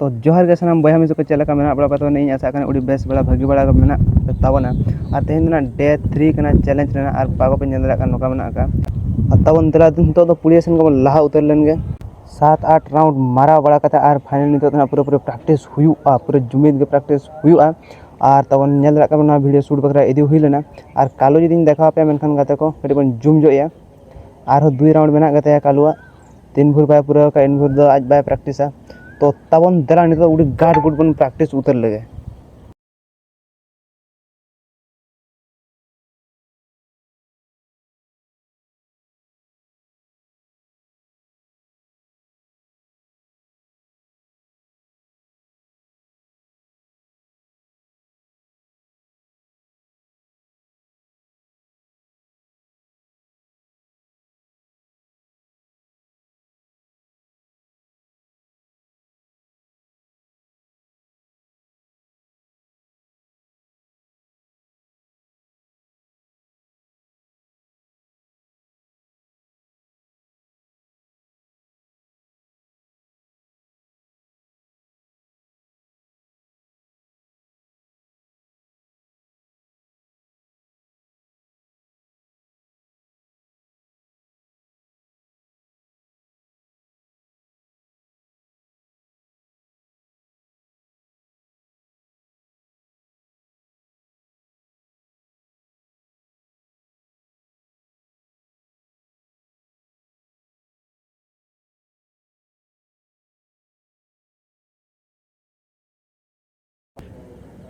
तो जोहार के सामान बया मिस को चलका मेना बड़ा पता नहीं आशा करना उड़ी बेस बड़ा भागी बड़ा मेना तावना और तेहन ना डे 3 कना चैलेंज रेना और पागो पे नेल का नोका मेना का तावन तला दिन तो पुलिस को लाहा उतर लेंगे 7-8 राउंड मारा बड़ा कथा और फाइनल नितो पूरा पूरा प्रैक्टिस हुआ पूरा जुमिद के प्रैक्टिस हुआ और तवन नेल का ना वीडियो शूट बकरा इदी हुई लेना और कालो जदि देखा पे मेनखान गाते को कटी बन जुम जोया और 2 राउंड मेना गाते कालुआ 3 भूर बाय पूरा का इन भूर दो आज बाय प्रैक्टिसा तो तबन दरा नितो उड़ी गाड गुड बन प्रैक्टिस उतर लगे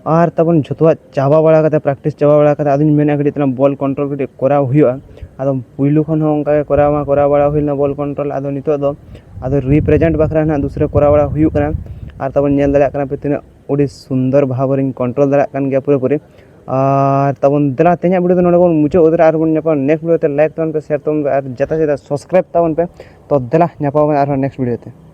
और तबन झुतवा चाबा बड़ा कते प्रैक्टिस चाबा बड़ा कते आदिन मेना गडी तना बॉल कंट्रोल गडी करा हुआ आदो पुइलु खन हो उनका करा बड़ा हुइना बॉल कंट्रोल आदो नितो दो आदो रिप्रेजेंट बखरा ना दूसरे करा बड़ा हुयु कना और तबन नेल दला कना पे तिना ओडी सुंदर भावरिन कंट्रोल दला कन गया पूरे पूरे और तबन दला ते냐 वीडियो नोडे बन मुचे उधर और बन न्यापा नेक्स्ट वीडियो ते लाइक तबन पे शेयर तबन और जता जता सब्सक्राइब तबन पे तो दला न्यापा और नेक्स्ट वीडियो ते।